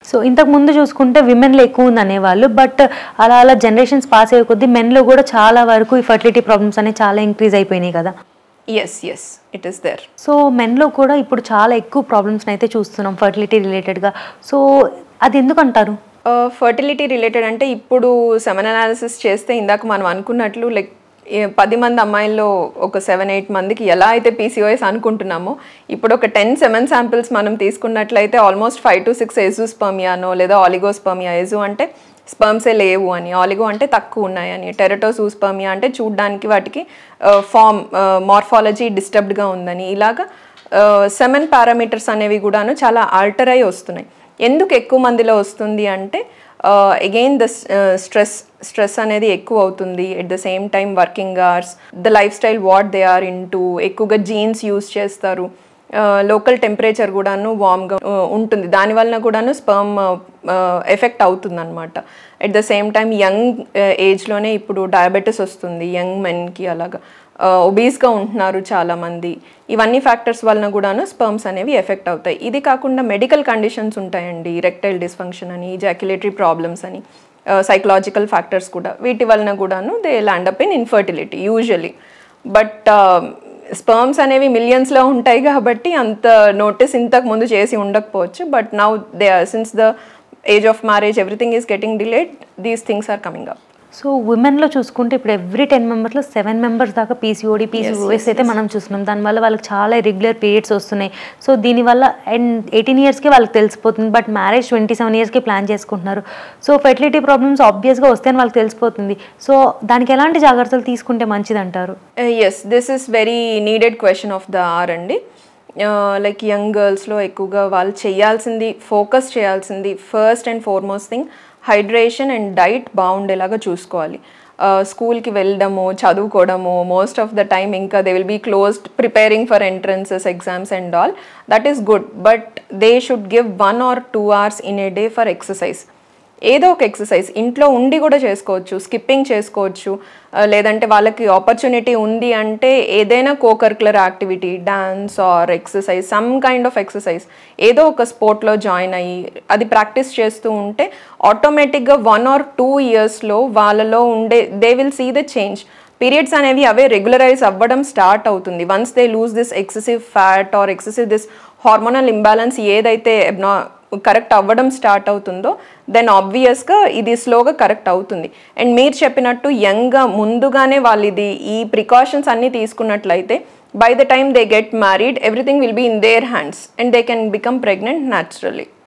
So ఇంతకు ముందు చూసుకుంటే విమెన్లో ఎక్కువ ఉంది అనేవాళ్ళు. బట్ అలా అలా జనరేషన్స్ పాస్ అయ్యే కొద్దీ మెన్లో కూడా చాలా వరకు ఈ ఫర్టిలిటీ ప్రాబ్లమ్స్ అనేవి చాలా ఇంక్రీజ్ అయిపోయినాయి కదా. Yes it is there. So మెన్లో కూడా ఇప్పుడు చాలా ఎక్కువ ప్రాబ్లమ్స్ని అయితే చూస్తున్నాం ఫర్టిలిటీ రిలేటెడ్గా. సో అది ఎందుకంటారు? ఫర్టిలిటీ రిలేటెడ్ అంటే ఇప్పుడు సెమెన్ అనాలిసిస్ చేస్తే ఇందాక మనం అనుకున్నట్లు లైక్ 10 మంది అమ్మాయిల్లో ఒక 7-8 మందికి ఎలా అయితే పీసీఓఎస్ అనుకుంటున్నామో ఇప్పుడు ఒక 10 సెమెన్ శాంపిల్స్ మనం తీసుకున్నట్లయితే ఆల్మోస్ట్ 5 to 6 ఎజోస్పర్మియానో లేదా ఆలిగోస్పర్మియా. ఎజో అంటే స్పర్మ్సే లేవు అని, ఆలిగో అంటే తక్కువ ఉన్నాయని, టెరటోజూస్పర్మియా అంటే చూడడానికి వాటికి ఫామ్ మార్ఫాలజీ డిస్టర్బ్డ్గా ఉందని, ఇలాగా సెమెన్ పారామీటర్స్ అనేవి కూడాను చాలా ఆల్టర్ అయి వస్తున్నాయి. ఎందుకు ఎక్కువ మందిలో వస్తుంది అంటే అగైన్ ద స్ట్రెస్ అనేది ఎక్కువ అవుతుంది. At the same time working hours, the lifestyle what they are into, ఎక్కువగా జీన్స్ యూజ్ చేస్తారు, లోకల్ టెంపరేచర్ కూడాను వామ్గా ఉంటుంది, దానివల్ల కూడాను స్పర్మ్ ఎఫెక్ట్ అవుతుంది అనమాట. At the same time young ఏజ్లోనే ఇప్పుడు డయాబెటీస్ వస్తుంది యంగ్ మెన్కి, అలాగా ఒబీస్గా ఉంటున్నారు చాలామంది. ఇవన్నీ ఫ్యాక్టర్స్ వలన కూడాను స్పర్మ్స్ అనేవి ఎఫెక్ట్ అవుతాయి. ఇది కాకుండా మెడికల్ కండిషన్స్ ఉంటాయండి, రెక్టైల్ డిస్ఫంక్షన్ అని, జాక్యులేటరీ ప్రాబ్లమ్స్ అని, సైకలాజికల్ ఫ్యాక్టర్స్ కూడా, వీటి వలన కూడాను they land up in infertility usually. But sperms అనేవి మిలియన్స్లో ఉంటాయి కాబట్టి అంత నోటీస్ ఇంతకు ముందు చేసి ఉండకపోవచ్చు. But now they since the age of marriage everything is getting delayed, these things are coming up. So ఉమెన్లో చూసుకుంటే ఇప్పుడు ఎవ్రీ 10 మెంబర్స్లో 7 మెంబర్స్ దాకా పీసీఓఎస్ అయితే మనం చూస్తున్నాం. దానివల్ల వాళ్ళకి చాలా ఇర్రెగ్యులర్ పీరియడ్స్ వస్తున్నాయి. సో దీనివల్ల అండ్ 18 ఇయర్స్కి వాళ్ళకి తెలిసిపోతుంది. బట్ మ్యారేజ్ 27 ఇయర్స్కి ప్లాన్ చేసుకుంటున్నారు. సో ఫెర్టిలిటీ ప్రాబ్లమ్స్ ఆబ్వియస్గా వస్తాయని వాళ్ళకి తెలిసిపోతుంది. సో దానికి ఎలాంటి జాగ్రత్తలు తీసుకుంటే మంచిది అంటారు? Yes, this is very needed question of the hour అండి. లైక్ యంగ్ గర్ల్స్లో ఎక్కువగా వాళ్ళు చేయాల్సింది, ఫోకస్ చేయాల్సింది first and foremost thing hydration and diet బాగుండేలాగా చూసుకోవాలి. స్కూల్కి వెళ్ళడము, చదువుకోవడము, మోస్ట్ ఆఫ్ ద టైమ్ ఇంకా they will be closed preparing for entrances, exams and all, that is good. But they should give 1 or 2 hours in a day for exercise. ఏదో ఒక exercise ఇంట్లో ఉండి కూడా చేసుకోవచ్చు, స్కిప్పింగ్ చేసుకోవచ్చు, లేదంటే వాళ్ళకి ఆపర్చునిటీ ఉంది అంటే ఏదైనా co-curricular activity, dance or exercise, some kind of exercise, ఏదో ఒక స్పోర్ట్లో జాయిన్ అయ్యి అది ప్రాక్టీస్ చేస్తూ ఉంటే ఆటోమేటిక్గా 1 or 2 yearsలో వాళ్ళలో ఉండే they will see the change. Periods అనేవి అవే రెగ్యులరైజ్ అవ్వడం స్టార్ట్ అవుతుంది. Once they lose this excessive fat or excessive this hormonal imbalance ఏదైతే కరెక్ట్ అవ్వడం స్టార్ట్ అవుతుందో దెన్ ఆబ్వియస్గా ఇది స్లోగా కరెక్ట్ అవుతుంది. అండ్ మీరు చెప్పినట్టు యంగ్గా ముందుగానే వాళ్ళు ఈ ప్రికాషన్స్ అన్నీ తీసుకున్నట్లయితే by the time they get married everything will be in their hands and they can become pregnant naturally.